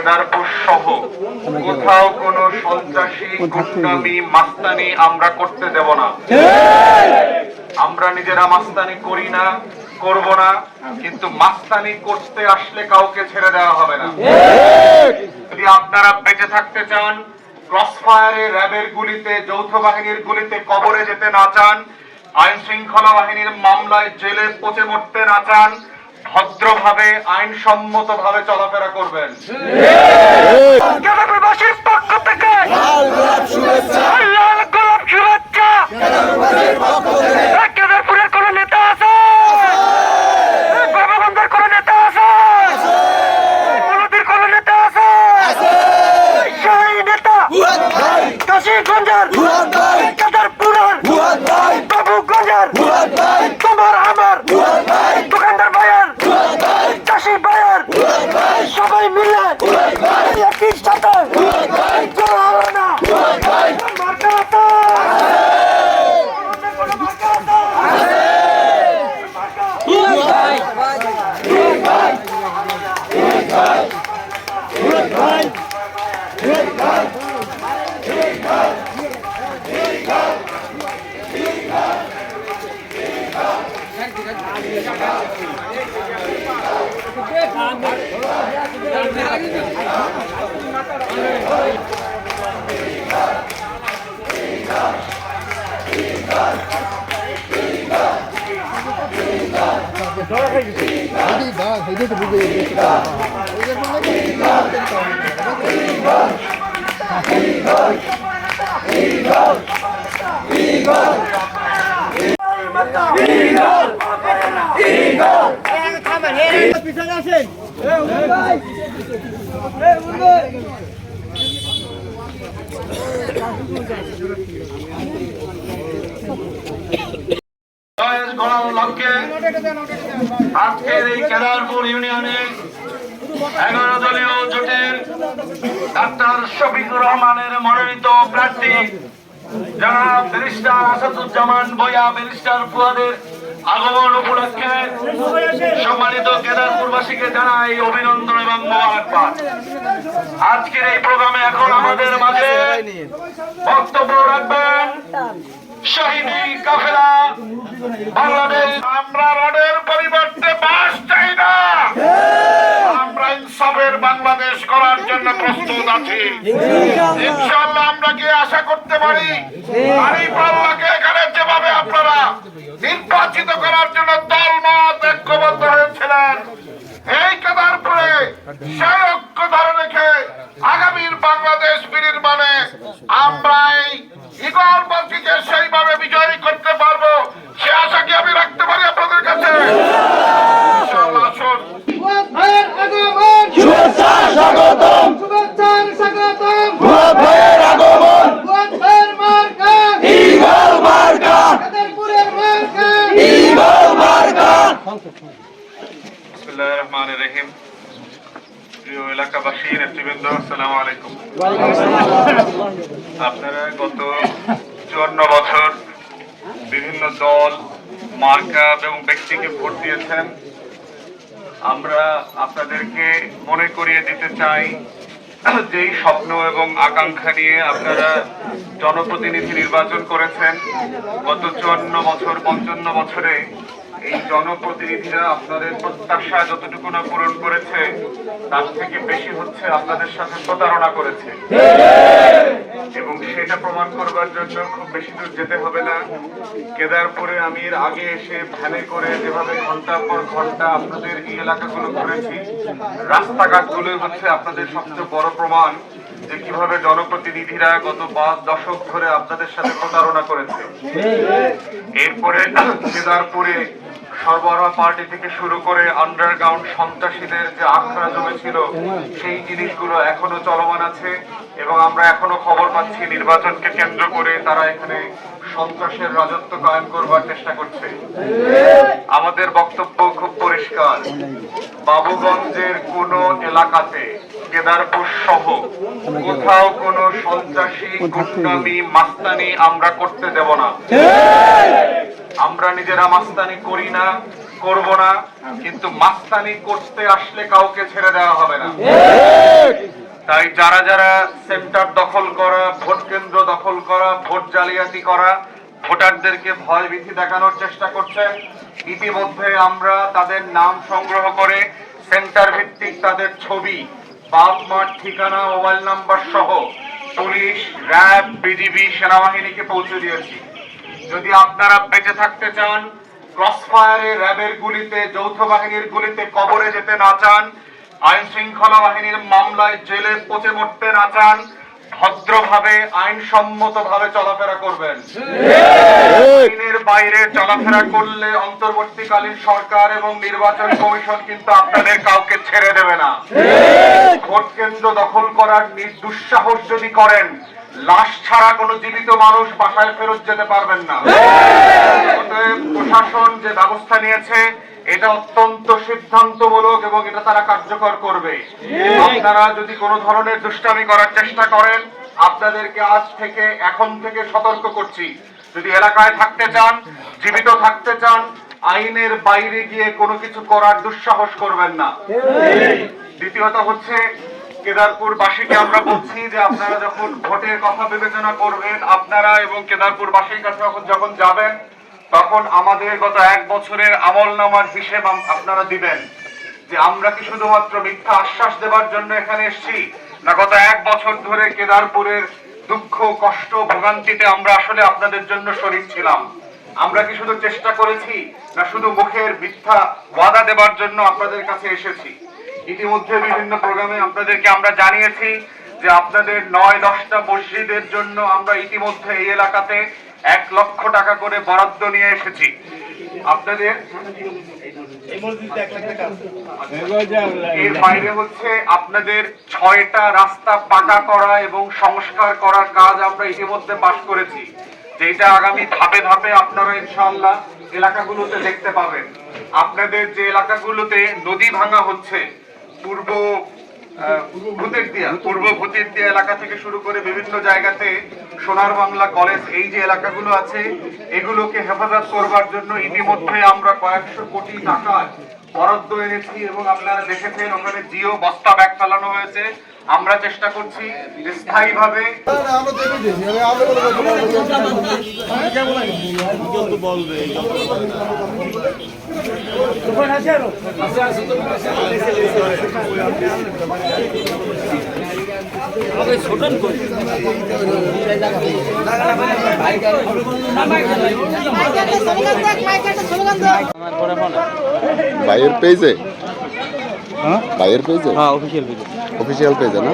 কেদারপুর সহ কোথাও কোনো সন্ত্রাসী গুন্ডামি মাস্তানি আমরা করতে দেব না। আমরা নিজেরা মাস্তানি করি না, করব না, কিন্তু মাস্তানি করতে আসলে কাউকে ছেড়ে দেওয়া হবে না। যদি আপনারা বেঁচে থাকতে চান, ক্রসফায়ারে, র্যাবের গুলিতে, যৌথ বাহিনীর গুলিতে কবরে যেতে না চান, আইন শৃঙ্খলা বাহিনীর মামলায় জেলে পচে মরতে না চান, ভদ্রভাবে আইনসম্মত ভাবে চলাফেরা করবেন। কেদারপুরবাসীর পক্ষ থেকে লাল গোলাপ শুভেচ্ছা। কেদারপুরের কোন নেতা আছে? বাবাগঞ্জের কোন নেতা আছে? নদীর কোন নেতা আছে? সেই নেতা কাশীগঞ্জের, কেদারপুরের, বাবুগঞ্জের, তোমার আমার দোকানদার ভাইয়ের, চাষি ভাইয়ের, সবাই মিলে একই সাথে করা হবে না। মার্কা আছে, পিছনে আসেন। আজকের এই কেদারপুর ইউনিয়নে 11 দলীয় জোটের ডাক্তার শফিকুর রহমানের মনোনীত প্রার্থী জনাব ব্যারিস্টার আসাদুজ্জামান ভূঁইয়া, ব্যারিস্টার ফুয়াদের আগমন উপলক্ষে সম্মানিত কেদারপুরবাসীকে জানাই অভিনন্দন এবং মোবারকবাদ। আজকের এই প্রোগ্রামে এখন আমাদের মাঝে বক্তব্য রাখবেন শহীদি কাফেলা বাংলাদেশ। আমরা রডের পরিবর্তে বাস চাই না, আমরা ইনসাফের বাংলাদেশ করার জন্য প্রস্তুত আছি। ইনশাআল্লাহ আমরা কি আশা করতে পারি, আরিফ আল্লাহকে এখানে যেভাবে আপনারা নির্বাচিত করার জন্য দলমত ঐক্যবদ্ধ হয়েছিলেন, এই কেদারপুরে সেই ঐক্য ধরে রেখে আগামীর বাংলাদেশ বিনির্মাণে আমরা এই ইগলবাসীকে সেইভাবে বিজয়ী করতে পারবো, সে আশা কি আমি রাখতে পারি আপনাদের কাছে? আসুন, শুভেচ্ছা স্বাগতম, শুভেচ্ছা স্বাগতম, ভাইয়ের আগমন, ভাইয়ের মার্কা ঈগল মার্কা, কেদারপুরের মার্কা ঈগল মার্কা। বিসমিল্লাহির রহমানির রহিম। প্রিয় এলাকাবাসী, নেতৃবৃন্দ, আসসালামু আলাইকুম। আপনারা গত 54 বছর বিভিন্ন দল, মার্কা এবং ব্যক্তিকে ভোট দিয়েছেন। আমরা আপনাদেরকে মনে করিয়ে দিতে চাই, যেই স্বপ্ন এবং আকাঙ্ক্ষা নিয়ে আপনারা জনপ্রতিনিধি নির্বাচন করেছেন, গত 54 বছর 55 বছরে এই জনপ্রতিনিধিরা আপনাদের প্রত্যাশা যতটুকু না পূরণ করেছে, তার থেকে বেশি হচ্ছে আপনাদের সাথে প্রতারণা করেছে। এবং সেটা প্রমাণ করবার জন্য খুব বেশি দূর যেতে হবে না। কেদারপুরে আমি এর আগে এসে ভ্যানে করে যেভাবে ঘন্টার পর ঘন্টা আপনাদের এই এলাকাগুলো ঘুরেছি, রাস্তাঘাটগুলো হচ্ছে আপনাদের সবচেয়ে বড় প্রমাণ যে কিভাবে জনপ্রতিনিধিরা গত 5 দশক ধরে আপনাদের সাথে প্রতারণা করেছে। এরপরে কেদারপুরে সরবরাহ পার্টি থেকে শুরু করে আন্ডারগ্রাউন্ড সন্ত্রাসীদের যে আখড়া জমেছিল, সেই জিনিসগুলো এখনো চলমান আছে এবং আমরা এখনো খবর পাচ্ছি নির্বাচনকে কেন্দ্র করে তারা এখানে সন্ত্রাসের রাজত্ব কায়েম করবার চেষ্টা করছে। আমাদের বক্তব্য খুব পরিষ্কার, বাবুগঞ্জের কোন এলাকাতে, কেদারপুর সহ কোথাও কোনো সন্ত্রাসী গুন্ডামি মাস্তানি আমরা করতে দেব না। আমরা নিজেরা মাস্তানি করি না, করব না, কিন্তু মাস্তানি করতে আসলে কাউকে ছেড়ে দেওয়া হবে না। তাই যারা যারা সেন্টার দখল করা, ভোট কেন্দ্র দখল করা, ভোট জালিয়াতি করা, ভোটারদেরকে ভয়ভীতি দেখানোর চেষ্টা করছেন, ইতিমধ্যে আমরা তাদের নাম সংগ্রহ করে সেন্টার ভিত্তিক তাদের ছবি, বাপ মার ঠিকানা, মোবাইল নাম্বার সহ পুলিশ, র্যাব, বিজিবি, সেনাবাহিনীকে পৌঁছে দিয়েছি। যদি আপনারা বেঁচে থাকতে চান, ক্রসফায়ারে, র্যাবের গুলিতে, যৌথ বাহিনীর গুলিতে কবরে যেতে না চান, আইন শৃঙ্খলা বাহিনীর মামলায় জেলে পচে মরতে না চান, ভদ্রভাবে আইনসম্মত ভাবে চলাফেরা করবেন। আইনের বাইরে চলাফেরা করলে অন্তর্বর্তীকালীন সরকার এবং নির্বাচন কমিশন কিন্তু আপনাদের কাউকে ছেড়ে দেবে না। ভোট কেন্দ্র দখল করার দুঃসাহস যদি করেন, লাশ ছাড়া কোনো জীবিত মানুষ বাসায় ফেরত যেতে পারবেন না। প্রশাসন যে ব্যবস্থা নিয়েছে এটা অত্যন্ত সিদ্ধান্তমূলক এবং এটা তারা কার্যকর করবে। আপনারা যদি কোনো ধরনের দুষ্টামি করার চেষ্টা করেন, আপনাদেরকে আজ থেকে, এখন থেকে সতর্ক করছি, যদি এলাকায় থাকতে চান, জীবিত থাকতে চান, আইনের বাইরে গিয়ে কোনো কিছু করার দুঃসাহস করবেন না। দ্বিতীয়ত হচ্ছে, কেদারপুর বাসীকে আমরা বলছি যে আপনারা যখন ভোটের কথা বিবেচনা করবেন, আপনারা এবং কেদারপুর বাসীর কাছে যখন যাবেন, তখন আমাদের গত 1 বছরের আমলনামার হিসেব আপনারা দিবেন যে আমরা কি শুধুমাত্র মিথ্যা আশ্বাস দেওয়ার জন্য এখানে এসেছি, না গত 1 বছর ধরে কেদারপুরের দুঃখ, কষ্ট, ভোগান্তিতে আমরা আসলে আপনাদের জন্য শরীক ছিলাম। আমরা কি শুধু চেষ্টা করেছি, না শুধু মুখের মিথ্যা ওয়াদা দেওয়ার জন্য আপনাদের কাছে এসেছি? ইতিমধ্যে বিভিন্ন প্রোগ্রামে আপনাদেরকে আমরা জানিয়েছি যে আপনাদের 9-10টা মসজিদের জন্য আমরা ইতিমধ্যে এই এলাকাতে 1 লক্ষ টাকা করে বরাদ্দ নিয়ে এসেছি। আপনাদের এর বাইরে হচ্ছে আপনাদের 6টা রাস্তা পাকা করা এবং সংস্কার করার কাজ আমরা ইতিমধ্যে পাশ করেছি, যেটা আগামী ধাপে ধাপে আপনারা ইনশাআল্লাহ এলাকাগুলোতে দেখতে পাবেন। আপনাদের যে এলাকাগুলোতে নদী ভাঙা হচ্ছে, পূর্ব ভূতেরদিয়া এলাকা থেকে শুরু করে বিভিন্ন জায়গাতে সোনার বাংলা কলেজ, এই যে এলাকাগুলো আছে, এগুলোকে হেফাজত করবার জন্য ইতিমধ্যে আমরা কয়েকশো কোটি টাকা বরাদ্দ এনেছি এবং আপনারা দেখেছেন ওখানে জিও বস্তা ব্যাগ ফেলানো হয়েছে। আমরা চেষ্টা করছি স্থায়ীভাবে ভাইয়ের পেজে, ভাইয়ের পেজে, হ্যাঁ অফিসিয়াল পেজে না।